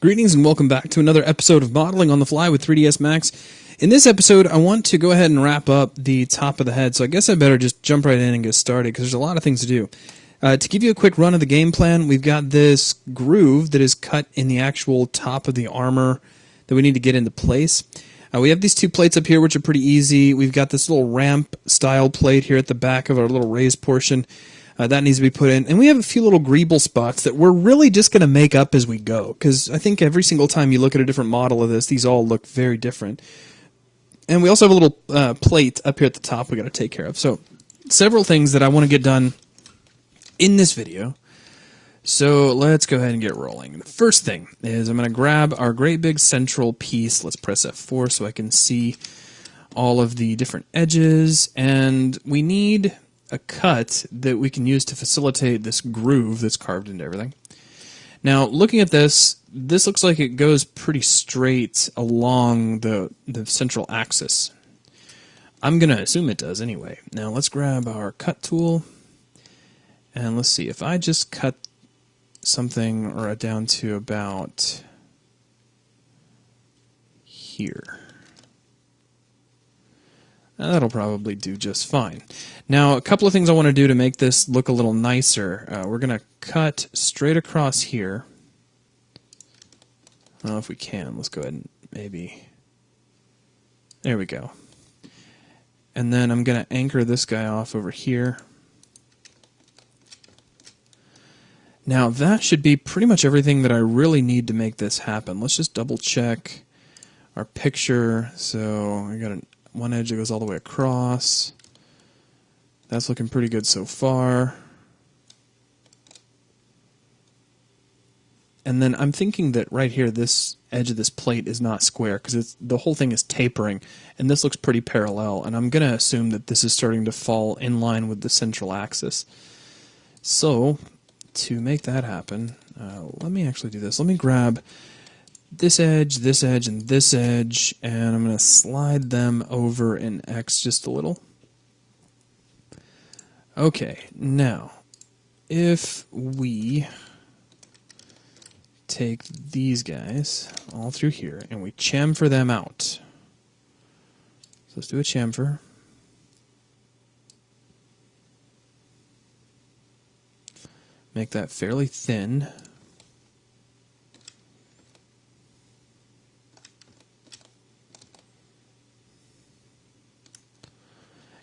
Greetings and welcome back to another episode of Modeling on the Fly with 3ds Max. In this episode, I want to go ahead and wrap up the top of the head, so I guess I better just jump right in and get started because there's a lot of things to do. To give you a quick run of the game plan, we've got this groove that is cut in the actual top of the armor that we need to get into place. We have these two plates up here, which are pretty easy. We've got this little ramp-style plate here at the back of our little raised portion. That needs to be put in. And we have a few little greeble spots that we're really just going to make up as we go. Because I think every single time you look at a different model of this, these all look very different. And we also have a little plate up here at the top we got to take care of. So, several things that I want to get done in this video. So, let's go ahead and get rolling. The first thing is I'm going to grab our great big central piece. Let's press F4 so I can see all of the different edges. And we need a cut that we can use to facilitate this groove that's carved into everything. Now, looking at this looks like it goes pretty straight along the central axis. I'm going to assume it does anyway. Now, let's grab our cut tool, and let's see. If I just cut something down to about here, that'll probably do just fine. Now, a couple of things I want to do to make this look a little nicer. We're going to cut straight across here. I don't know if we can. Let's go ahead and maybe... There we go. And then I'm going to anchor this guy off over here. Now, that should be pretty much everything that I really need to make this happen. Let's just double check our picture. So, I got one edge that goes all the way across. That's looking pretty good so far. And then I'm thinking that right here, this edge of this plate is not square because the whole thing is tapering, and this looks pretty parallel. And I'm going to assume that this is starting to fall in line with the central axis. So, to make that happen, let me actually do this. Let me grab this edge, and this edge, and I'm going to slide them over in X just a little. Okay, now, if we take these guys all through here and we chamfer them out. So let's do a chamfer. Make that fairly thin.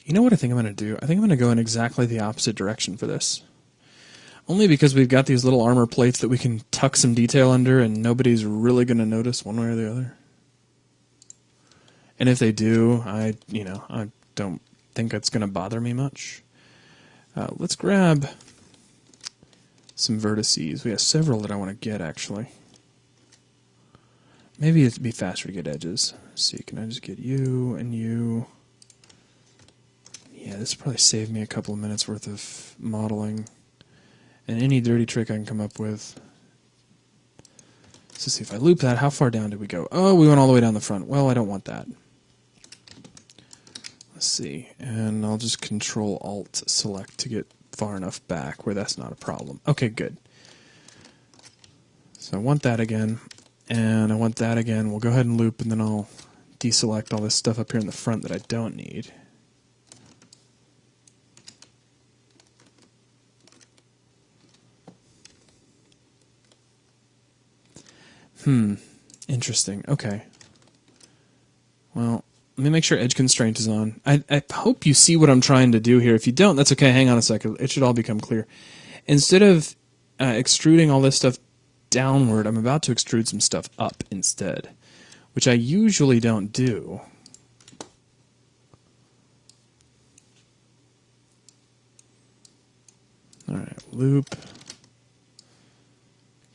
You know what I think I'm going to do? I think I'm going to go in exactly the opposite direction for this. Only because we've got these little armor plates that we can tuck some detail under and nobody's really going to notice one way or the other. And if they do, I don't think it's going to bother me much. Let's grab some vertices. We have several that I want to get, actually. Maybe it'd be faster to get edges. Let's see, can I just get you and you? Yeah, this will probably save me a couple of minutes worth of modeling. And any dirty trick I can come up with. So see, if I loop that, how far down did we go? Oh, we went all the way down the front. Well, I don't want that. Let's see. And I'll just Control-Alt-Select to get far enough back where that's not a problem. Okay, good. So I want that again. And I want that again. We'll go ahead and loop, and then I'll deselect all this stuff up here in the front that I don't need. Interesting. Okay. Well, let me make sure edge constraint is on. I hope you see what I'm trying to do here. If you don't, that's okay. Hang on a second. It should all become clear. Instead of extruding all this stuff downward, I'm about to extrude some stuff up instead, which I usually don't do. All right, loop.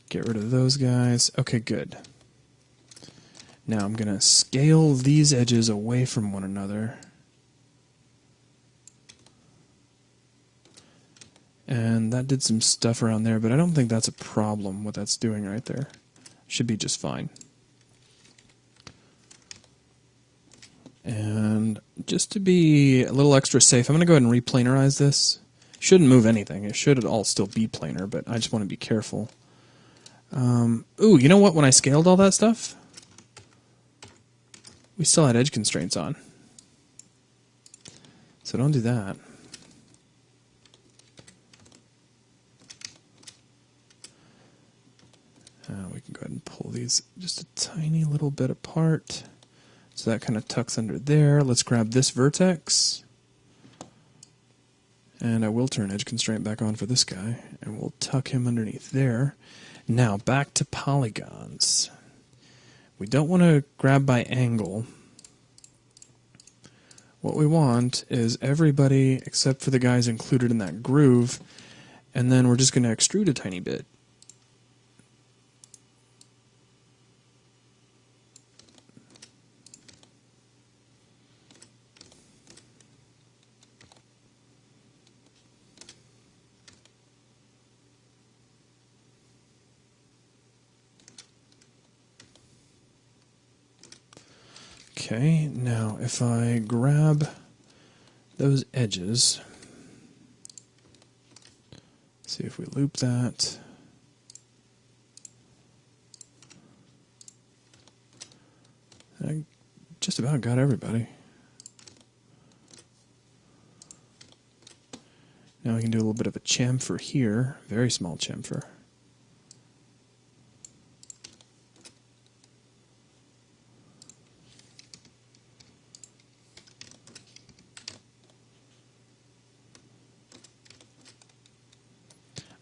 Get rid of those guys. Okay, good. Now I'm going to scale these edges away from one another. And that did some stuff around there, but I don't think that's a problem, what that's doing right there. Should be just fine. And just to be a little extra safe, I'm going to go ahead and replanarize this. Shouldn't move anything. It should all still be planar, but I just want to be careful. Ooh, you know what? When I scaled all that stuff, we still had edge constraints on. So don't do that. We can go ahead and pull these just a tiny little bit apart. So that kind of tucks under there. Let's grab this vertex. And I will turn edge constraint back on for this guy. And we'll tuck him underneath there. Now back to polygons. We don't want to grab by angle. What we want is everybody except for the guys included in that groove. And then we're just going to extrude a tiny bit. Okay, now if I grab those edges, see if we loop that. I just about got everybody. Now we can do a little bit of a chamfer here, very small chamfer.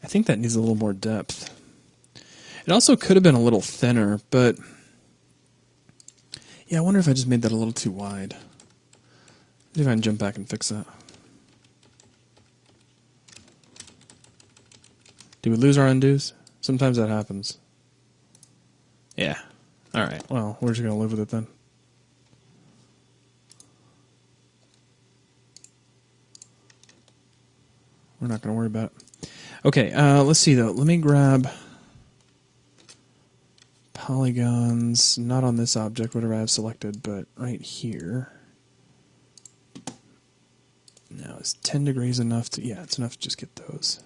I think that needs a little more depth. It also could have been a little thinner, but yeah, I wonder if I just made that a little too wide. See if I can jump back and fix that. Do we lose our undos? Sometimes that happens. Yeah. Alright, well, we're just going to live with it then. We're not going to worry about it. Okay, let's see though. Let me grab polygons, not on this object, whatever I have selected, but right here. Now, is 10 degrees enough to... Yeah, it's enough to just get those.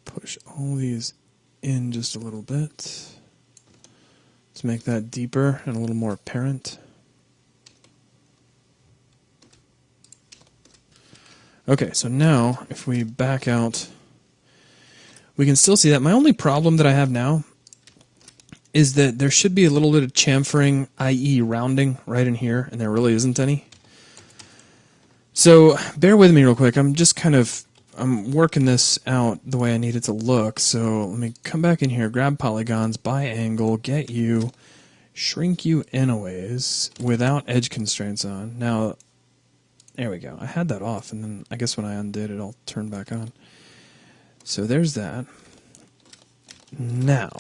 Push all these in just a little bit to make that deeper and a little more apparent. Okay, so now if we back out, we can still see that. My only problem that I have now is that there should be a little bit of chamfering, i.e. rounding, right in here, and there really isn't any. So bear with me real quick. I'm working this out the way I need it to look. So let me come back in here, grab polygons, by angle, get you, shrink you in a ways without edge constraints on. Now, there we go. I had that off, and then I guess when I undid it, I'll turn back on. So there's that. Now,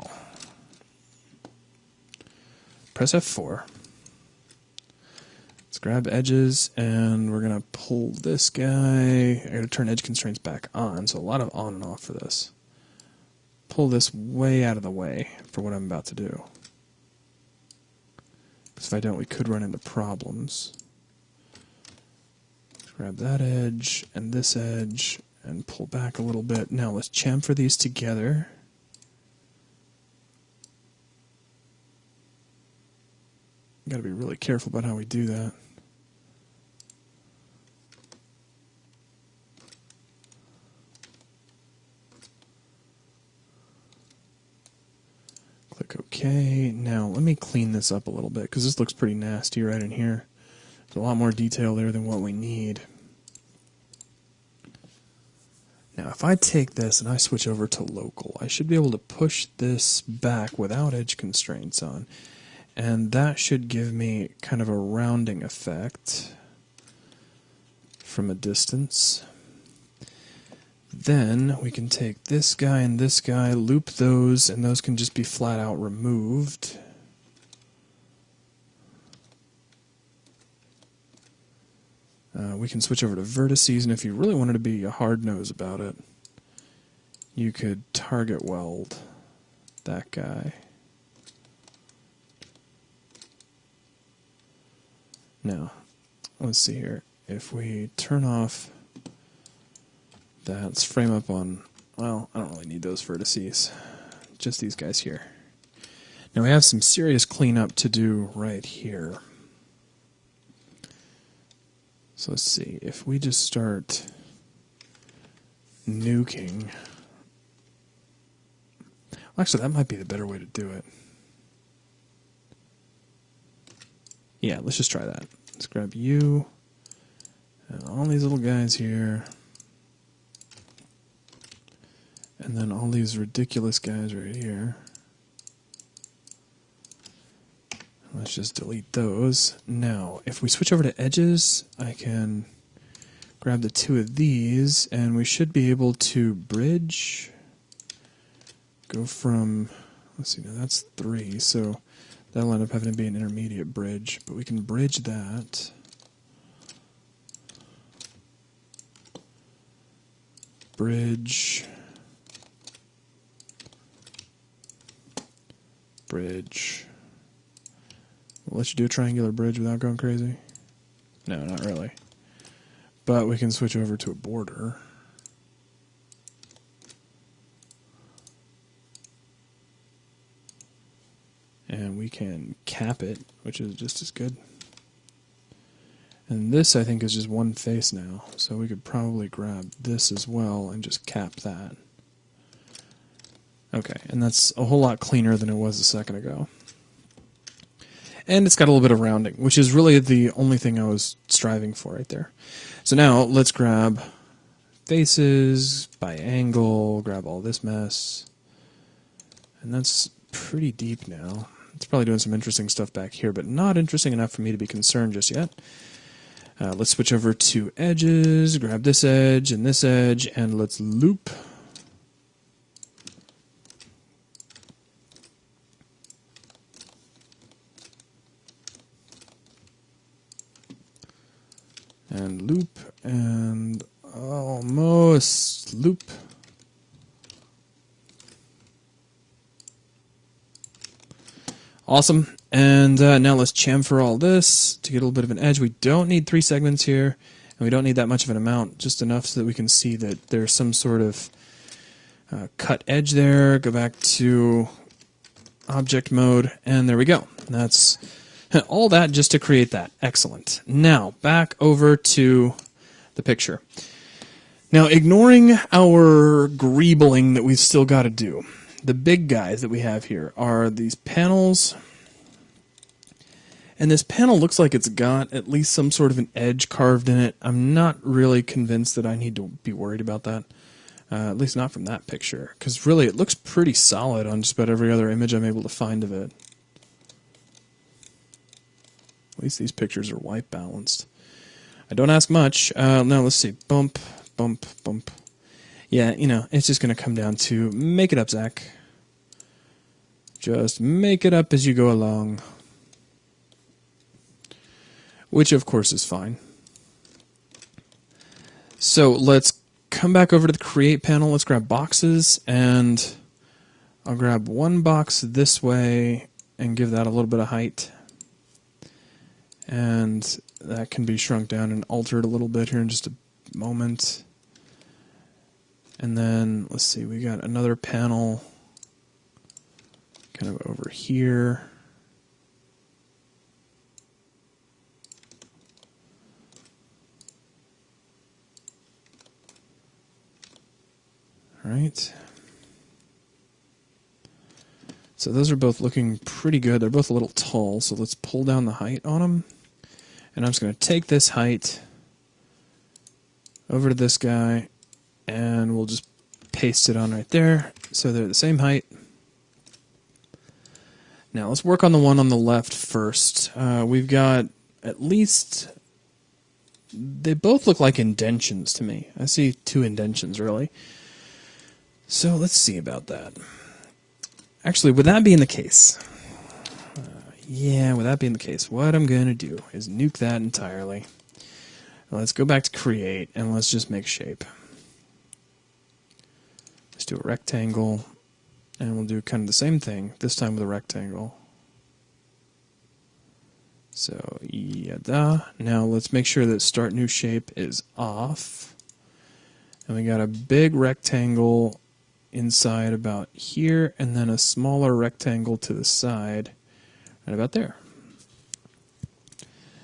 press F4. Let's grab edges, and we're going to pull this guy. I got to turn edge constraints back on, so a lot of on and off for this. Pull this way out of the way for what I'm about to do. Because if I don't, we could run into problems. Let's grab that edge and this edge and pull back a little bit. Now let's chamfer these together. Got to be really careful about how we do that. Click OK. Now let me clean this up a little bit because this looks pretty nasty right in here. There's a lot more detail there than what we need. Now if I take this and I switch over to local, I should be able to push this back without edge constraints on. And that should give me kind of a rounding effect from a distance. Then we can take this guy and this guy, loop those, and those can just be flat out removed. We can switch over to vertices, and if you really wanted to be a hard nose about it, you could target weld that guy. Now, let's see here. If we turn off that, let's frame up on, well, I don't really need those vertices. Just these guys here. Now we have some serious cleanup to do right here. So let's see, if we just start nuking, actually that might be the better way to do it. Yeah, let's just try that. Let's grab you and all these little guys here, and then all these ridiculous guys right here. Let's just delete those. Now, if we switch over to edges, I can grab the two of these, and we should be able to bridge. Go from, let's see, now that's 3, so that'll end up having to be an intermediate bridge, but we can bridge that. Bridge. Bridge. Will let you do a triangular bridge without going crazy? No, not really. But we can switch over to a border. And we can cap it, which is just as good. And this, I think, is just one face now. So we could probably grab this as well and just cap that. Okay, and that's a whole lot cleaner than it was a second ago. And it's got a little bit of rounding, which is really the only thing I was striving for right there. So now let's grab faces by angle, grab all this mess. And that's pretty deep now. It's probably doing some interesting stuff back here, but not interesting enough for me to be concerned just yet. Let's switch over to edges, grab this edge, and let's loop. And loop, and almost loop. Awesome. And now let's chamfer all this to get a little bit of an edge. We don't need 3 segments here, and we don't need that much of an amount, just enough so that we can see that there's some sort of cut edge there. Go back to object mode, and there we go. That's all that just to create that. Excellent. Now, back over to the picture. Now, ignoring our greebling that we've still got to do, the big guys that we have here are these panels. And this panel looks like it's got at least some sort of an edge carved in it. I'm not really convinced that I need to be worried about that. At least not from that picture. Because really, it looks pretty solid on just about every other image I'm able to find of it. At least these pictures are white balanced. I don't ask much. Now let's see. Bump, bump, bump. Yeah, you know, it's just going to come down to make it up, Zach. Just make it up as you go along. Which, of course, is fine. So let's come back over to the Create panel. Let's grab boxes, and I'll grab one box this way and give that a little bit of height. And that can be shrunk down and altered a little bit here in just a moment. And then, let's see, we got another panel kind of over here. All right. So those are both looking pretty good. They're both a little tall, so let's pull down the height on them. And I'm just going to take this height over to this guy, and we'll just paste it on right there so they're the same height. Now let's work on the one on the left first. We've got at least, they both look like indentions to me. I see 2 indentions really. So let's see about that. Actually, with that being the case, what I'm going to do is nuke that entirely. Let's go back to create, and let's just make shape. Let's do a rectangle, and we'll do kind of the same thing, this time with a rectangle. So, yada. Now let's make sure that start new shape is off. And we got a big rectangle inside about here, and then a smaller rectangle to the side, right about there.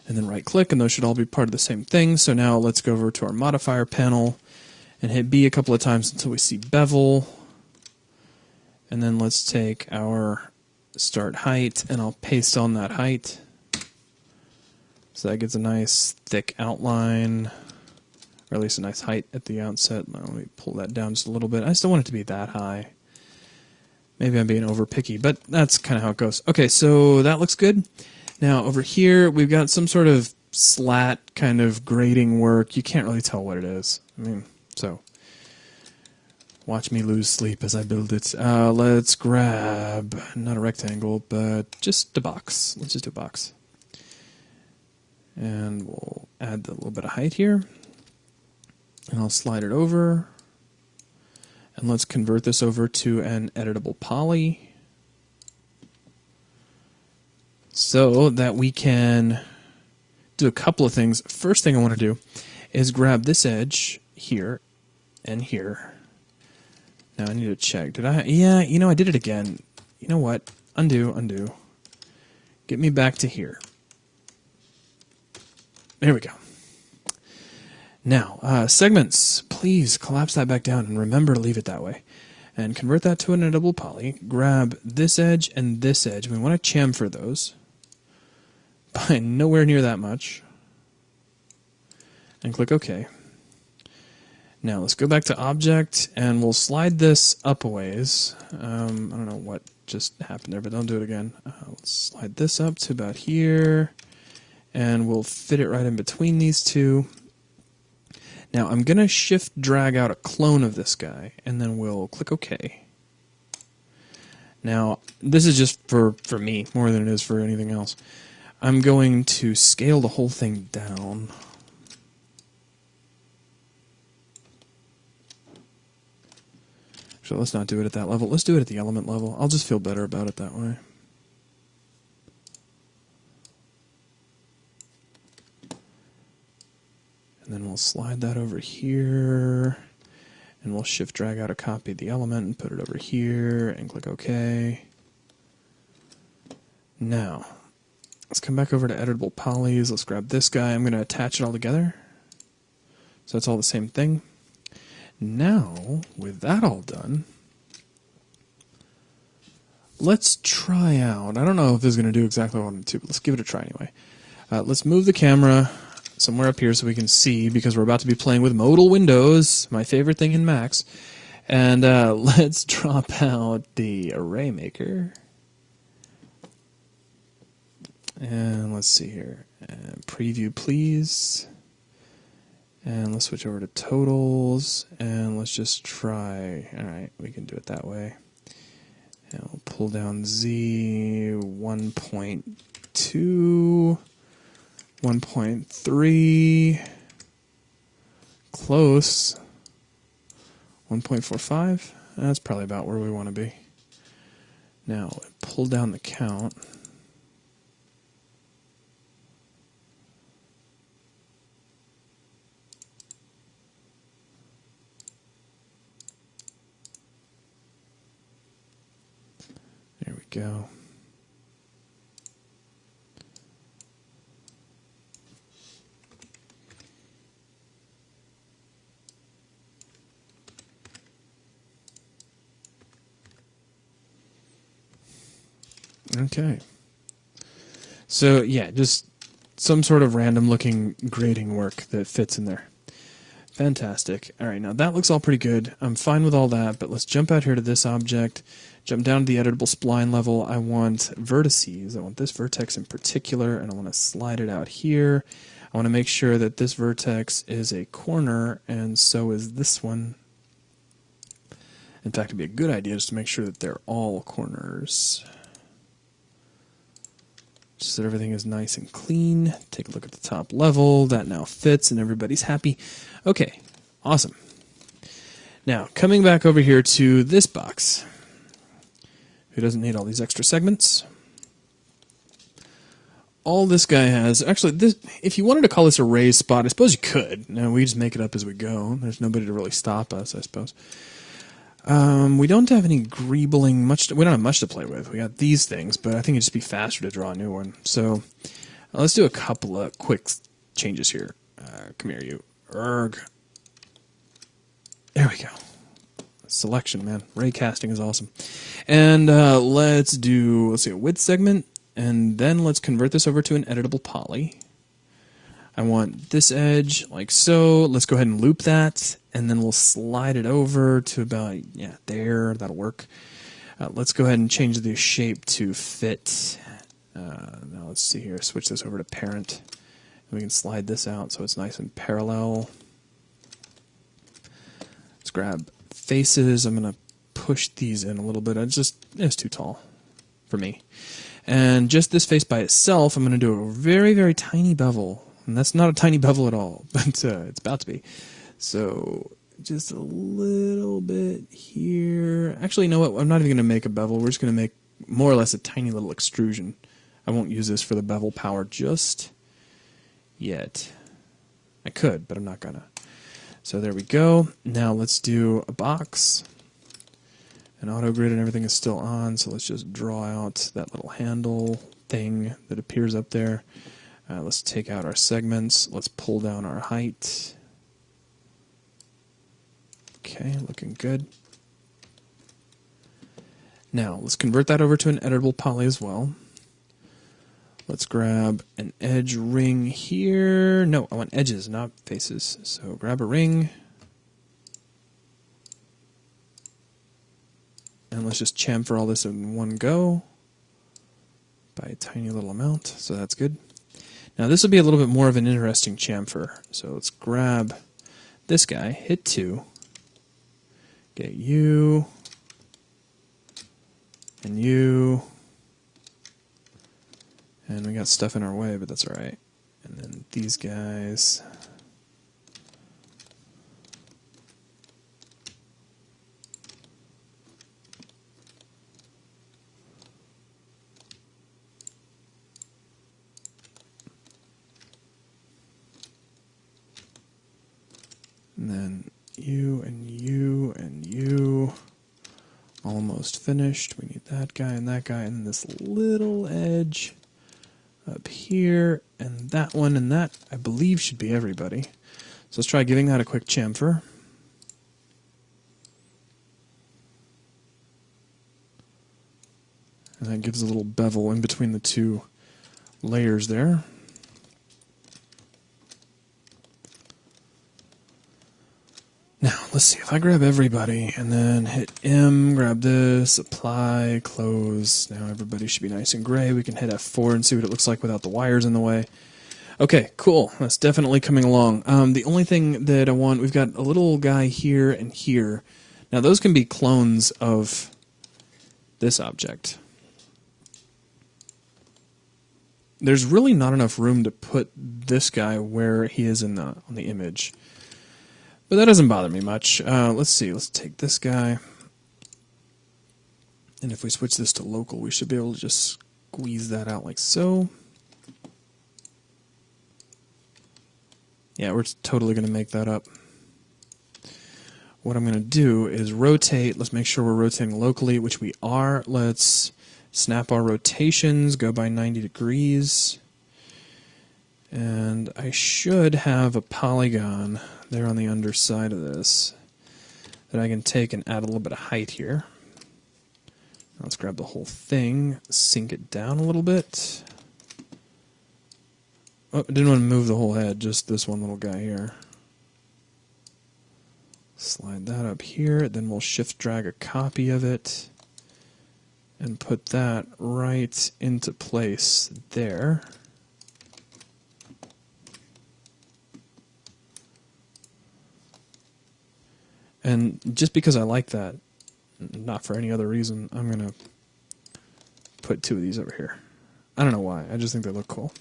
And then right click, and those should all be part of the same thing. So now let's go over to our modifier panel and hit B a couple of times until we see bevel. And then let's take our start height, and I'll paste on that height. So that gets a nice thick outline, or at least a nice height at the outset. Now let me pull that down just a little bit. I just don't want it to be that high. Maybe I'm being over picky, but that's kind of how it goes. Okay, so that looks good. Now over here, we've got some sort of slat kind of grading work. You can't really tell what it is. I mean, so watch me lose sleep as I build it. Let's grab, not a rectangle, but just a box. Let's just do a box. And we'll add a little bit of height here. And I'll slide it over. And let's convert this over to an editable poly, so that we can do a couple of things. First thing I want to do is grab this edge here and here. Now I need to check. Did I? Yeah, you know, I did it again. You know what? Undo, undo. Get me back to here. There we go. Now, segments, please collapse that back down and remember to leave it that way. And convert that to an editable poly. Grab this edge and this edge. We want to chamfer those by nowhere near that much. And click OK. Now let's go back to Object, and we'll slide this up a ways. I don't know what just happened there, but don't do it again. Let's slide this up to about here, and we'll fit it right in between these two. Now I'm going to shift drag out a clone of this guy, and then we'll click OK. Now this is just for me more than it is for anything else. I'm going to scale the whole thing down. So let's not do it at that level. Let's do it at the element level. I'll just feel better about it that way. And then we'll slide that over here, and we'll shift drag out a copy of the element and put it over here and click OK. Now, let's come back over to editable polys. Let's grab this guy. I'm going to attach it all together. So it's all the same thing. Now, with that all done, let's try out. I don't know if this is going to do exactly what I want it to, but let's give it a try anyway. Let's move the camera somewhere up here so we can see, because we're about to be playing with modal windows, my favorite thing in Max. And let's drop out the array maker. And let's see here. Preview, please. And let's switch over to totals, and let's just try. Alright, we can do it that way. And we'll pull down Z 1.2, 1.3, close, 1.45. That's probably about where we want to be. Now, pull down the count. There we go. Okay. So, yeah, just some sort of random looking grading work that fits in there. Fantastic. All right, now that looks all pretty good. I'm fine with all that, but let's jump out here to this object, jump down to the editable spline level. I want vertices. I want this vertex in particular, and I want to slide it out here. I want to make sure that this vertex is a corner, and so is this one. In fact, it'd be a good idea just to make sure that they're all corners. Just so that everything is nice and clean. Take a look at the top level. That now fits and everybody's happy. Okay, awesome. Now, coming back over here to this box. Who doesn't need all these extra segments? all this guy has, actually, this, if you wanted to call this a raised spot, I suppose you could. No, we just make it up as we go. There's nobody to really stop us, I suppose. We don't have any greebling, we don't have much to play with. We got these things, but I think it'd just be faster to draw a new one. So let's do a couple of quick changes here. Come here, you. Erg. There we go. Selection, man. Ray casting is awesome. And let's see, a width segment, and then let's convert this over to an editable poly. I want this edge like so. Let's go ahead and loop that, and then we'll slide it over to about, yeah, there. That'll work. Let's go ahead and change the shape to fit. Now let's see here. Switch this over to parent. We can slide this out so it's nice and parallel. Let's grab faces. I'm going to push these in a little bit. It's too tall for me. And just this face by itself, I'm going to do a very, very tiny bevel. And that's not a tiny bevel at all, but it's about to be. So just a little bit here. Actually, you know what? I'm not even going to make a bevel. We're just going to make more or less a tiny little extrusion. I won't use this for the bevel power just yet. I could, but I'm not going to. So there we go. Now let's do a box. And auto grid and everything is still on, so let's just draw out that little handle thing that appears up there. Let's take out our segments. Let's pull down our height. Okay, looking good. Now, let's convert that over to an editable poly as well. Let's grab an edge ring here. No, I want edges, not faces. So grab a ring. And let's just chamfer all this in one go by a tiny little amount. So that's good. Now this will be a little bit more of an interesting chamfer. So let's grab this guy, hit 2, get you, and you, and we got stuff in our way, but that's alright. And then these guys. And then you and you and you. Almost finished. We need that guy and that guy and this little edge up here and that one, and that I believe should be everybody. So let's try giving that a quick chamfer. And that gives a little bevel in between the two layers there. Now, let's see, if I grab everybody and then hit M, grab this, apply, close. Now everybody should be nice and gray. We can hit F4 and see what it looks like without the wires in the way. Okay, cool. That's definitely coming along. The only thing that I want, we've got a little guy here and here. Now those can be clones of this object. There's really not enough room to put this guy where he is in on the image. But that doesn't bother me much. Let's see, let's take this guy. And if we switch this to local, we should be able to just squeeze that out like so. Yeah, we're totally going to make that up. What I'm going to do is rotate. Let's make sure we're rotating locally, which we are. Let's snap our rotations, go by 90 degrees. And I should have a polygon there on the underside of this that I can take and add a little bit of height here. Now let's grab the whole thing, sink it down a little bit. Oh, I didn't want to move the whole head, just this one little guy here. Slide that up here, then we'll shift drag a copy of it and put that right into place there. And just because I like that, not for any other reason, I'm going to put 2 of these over here. I don't know why, I just think they look cool.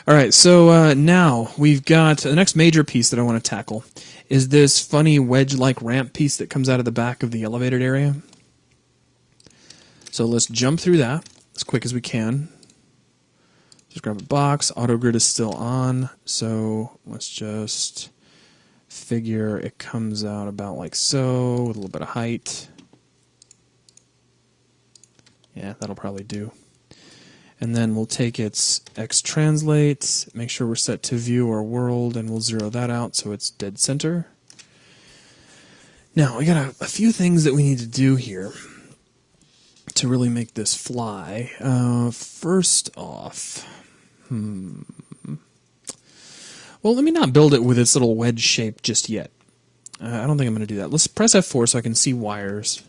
Alright, so now we've got the next major piece that I want to tackle is this funny wedge-like ramp piece that comes out of the back of the elevated area. So let's jump through that as quick as we can. Just grab a box. Auto grid is still on, so let's just figure it comes out about like so, with a little bit of height. Yeah, that'll probably do. And then we'll take its X translate, make sure we're set to view or world, and we'll zero that out so it's dead center. Now, we got a few things that we need to do here to really make this fly. First off, well, let me not build it with its little wedge shape just yet. I don't think I'm going to do that. Let's press F4 so I can see wires.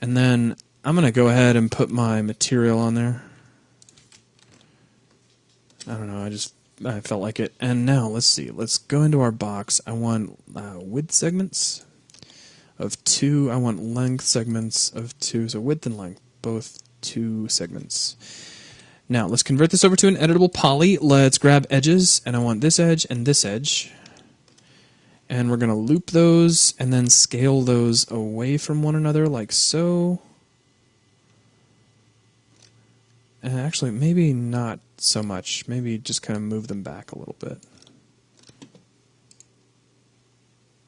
And then I'm going to go ahead and put my material on there. I don't know, I felt like it. And now, let's see. Let's go into our box. I want width segments of 2. I want length segments of 2. So width and length, both 2 segments. Now, let's convert this over to an editable poly. Let's grab edges, and I want this edge and this edge. And we're going to loop those and then scale those away from one another like so. And actually, maybe not so much. Maybe just kind of move them back a little bit.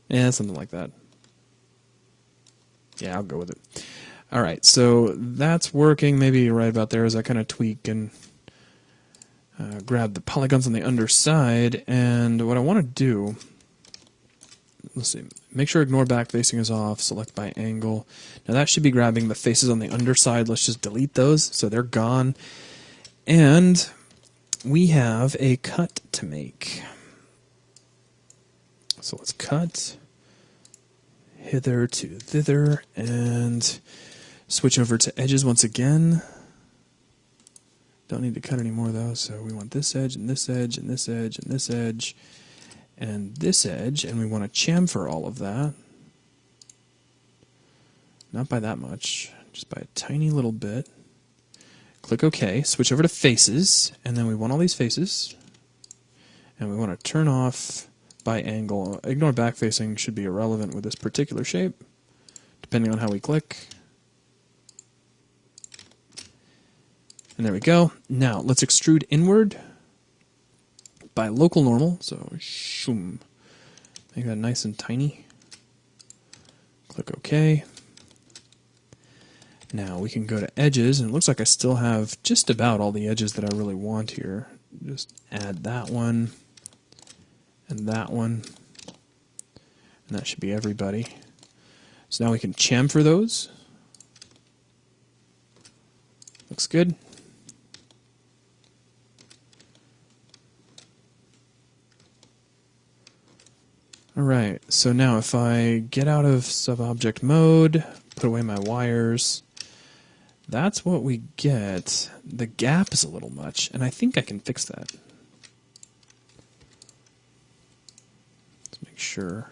Yeah, something like that. Yeah, I'll go with it. Alright, so that's working maybe right about there as I kind of tweak and grab the polygons on the underside. And what I want to do, let's see, make sure ignore back facing is off, select by angle. Now that should be grabbing the faces on the underside. Let's just delete those so they're gone. And we have a cut to make. So let's cut hither to thither and switch over to edges once again. Don't need to cut any more though, so we want this edge and this edge and this edge and this edge and this edge, and we want to chamfer all of that. Not by that much, just by a tiny little bit. Click OK, switch over to faces, and then we want all these faces, and we want to turn off by angle. Ignore back facing, should be irrelevant with this particular shape, depending on how we click. And there we go. Now, let's extrude inward by local normal, so shoom. Make that nice and tiny. Click OK. Now we can go to edges, and it looks like I still have just about all the edges that I really want here. Just add that one, and that one, and that should be everybody. So now we can chamfer those. Looks good. Alright, so now if I get out of sub-object mode, put away my wires, that's what we get. The gap is a little much, and I think I can fix that. Let's make sure.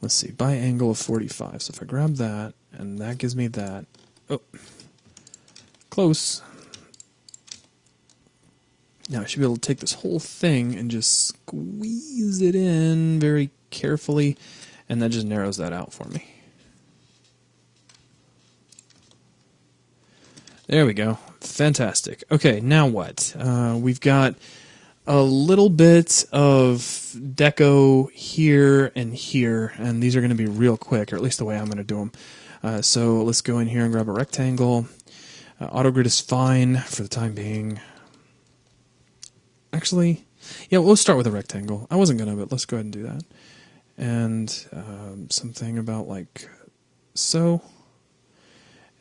Let's see, by angle of 45. So if I grab that, and that gives me that. Oh, close. Now I should be able to take this whole thing and just squeeze it in very carefully, and that just narrows that out for me. There we go. Fantastic. Okay, now what? We've got a little bit of deco here, and these are going to be real quick, or at least the way I'm going to do them. So let's go in here and grab a rectangle. Auto grid is fine for the time being. Actually, yeah, we'll start with a rectangle. I wasn't going to, but let's go ahead and do that. And something about like so.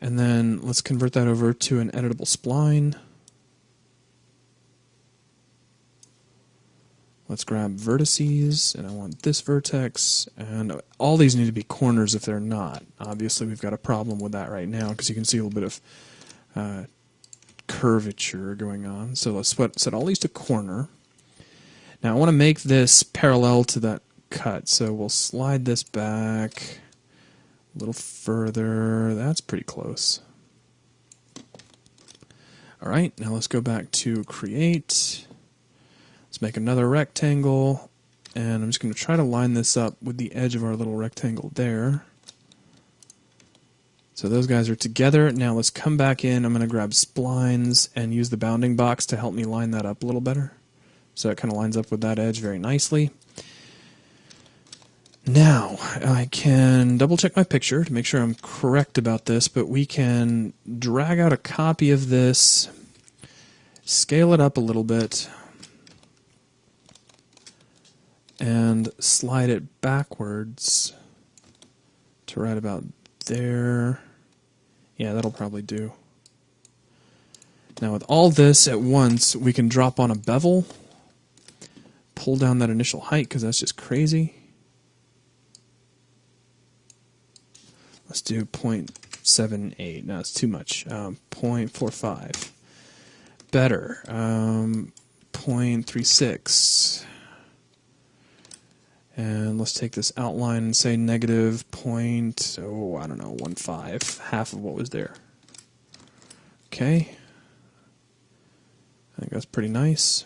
And then let's convert that over to an editable spline. Let's grab vertices, and I want this vertex, and all these need to be corners if they're not. Obviously, we've got a problem with that right now, because you can see a little bit of curvature going on. So let's set all these to corner. Now I want to make this parallel to that cut, so we'll slide this back a little further. That's pretty close. Alright, now let's go back to create. Let's make another rectangle, and I'm just going to try to line this up with the edge of our little rectangle there. So those guys are together. Now let's come back in. I'm going to grab splines and use the bounding box to help me line that up a little better. So it kind of lines up with that edge very nicely. Now, I can double check my picture to make sure I'm correct about this, but we can drag out a copy of this, scale it up a little bit, and slide it backwards to right about there. Yeah, that'll probably do. Now with all this at once, we can drop on a bevel, pull down that initial height because that's just crazy. Let's do 0.78. No, it's too much. 0.45. Better. 0.36. And let's take this outline and say negative point, oh, I don't know, 1.5. Half of what was there. Okay. I think that's pretty nice.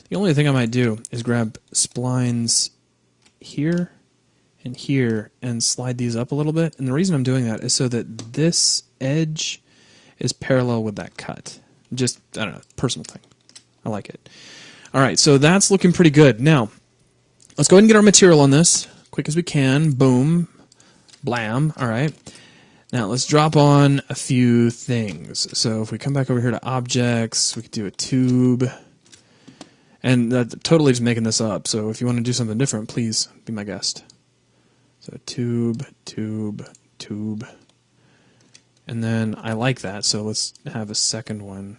The only thing I might do is grab splines here and here and slide these up a little bit. And the reason I'm doing that is so that this edge is parallel with that cut. Just, I don't know, personal thing. I like it. All right, so that's looking pretty good. Now, let's go ahead and get our material on this, quick as we can. Boom. Blam. All right. Now, let's drop on a few things. So if we come back over here to objects, we could do a tube. And totally just making this up, so if you want to do something different, please be my guest. So tube, tube, tube. And then I like that, so let's have a second one.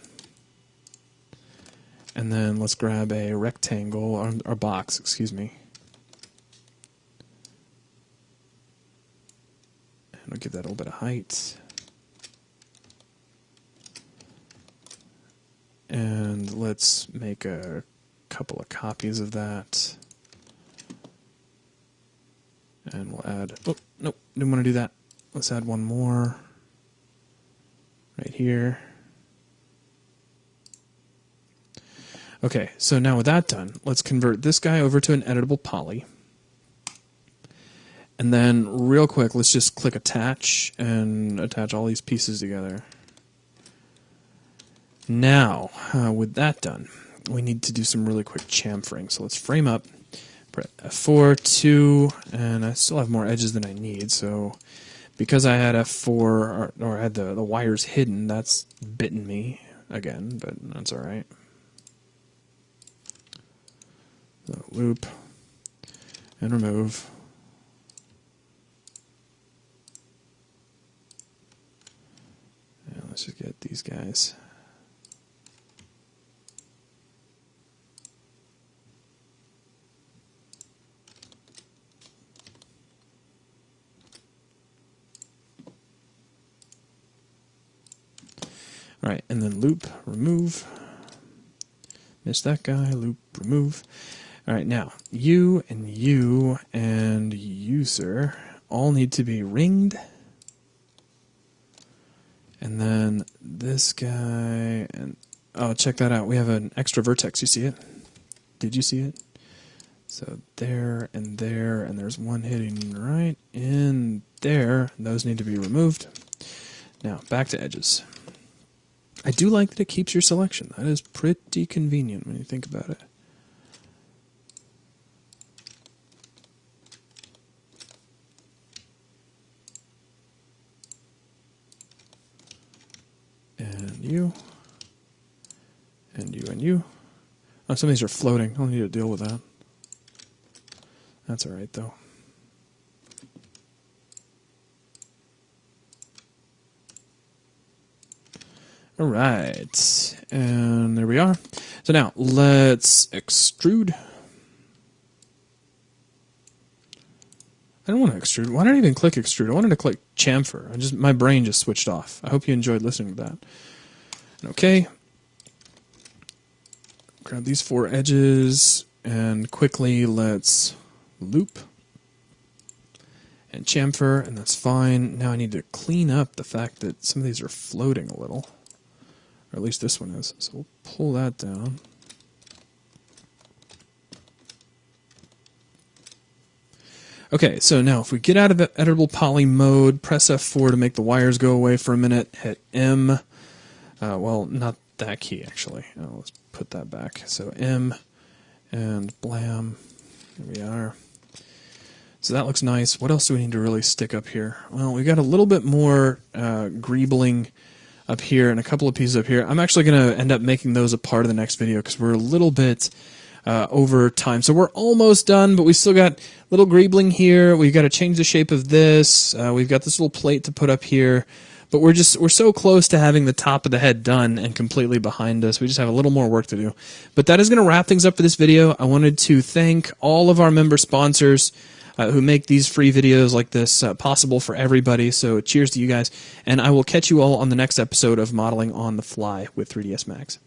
And then let's grab a rectangle, or box, excuse me. And we'll give that a little bit of height. And let's make a couple of copies of that. And we'll add, oh, nope, didn't want to do that. Let's add one more right here. Okay, so now with that done, let's convert this guy over to an editable poly. And then real quick, let's just click attach and attach all these pieces together. Now, with that done, we need to do some really quick chamfering. So let's frame up. F4, 2, and I still have more edges than I need, so because I had F4, or I had the wires hidden, that's bitten me again, but that's alright. So loop, and remove. And let's just get these guys. All right, and then loop, remove. Missed that guy, loop, remove. All right, now, you and user all need to be ringed. And then this guy, and oh, check that out. We have an extra vertex. You see it? Did you see it? So there, and there's one hitting right in there. Those need to be removed. Now, back to edges. I do like that it keeps your selection. That is pretty convenient when you think about it. And you. And you and you. Oh, some of these are floating. I don't need to deal with that. That's alright, though. All right, and there we are. So now let's extrude. I don't want to extrude. Why did I even click extrude? I wanted to click chamfer. My brain just switched off. I hope you enjoyed listening to that. Okay. Grab these 4 edges and quickly let's loop and chamfer, and that's fine. Now I need to clean up the fact that some of these are floating a little. Or at least this one is. So we'll pull that down. Okay, so now if we get out of editable poly mode, press F4 to make the wires go away for a minute, hit M. Well, not that key, actually. Let's put that back. So M and blam. There we are. So that looks nice. What else do we need to really stick up here? Well, we got a little bit more greebling up here and a couple of pieces up here. I'm actually going to end up making those a part of the next video because we're a little bit over time. So we're almost done, but we still got little greebling here. We've got to change the shape of this. We've got this little plate to put up here. But we're so close to having the top of the head done and completely behind us. We just have a little more work to do. But that is going to wrap things up for this video. I wanted to thank all of our member sponsors who make these free videos like this possible for everybody. So cheers to you guys. And I will catch you all on the next episode of Modeling on the Fly with 3ds Max.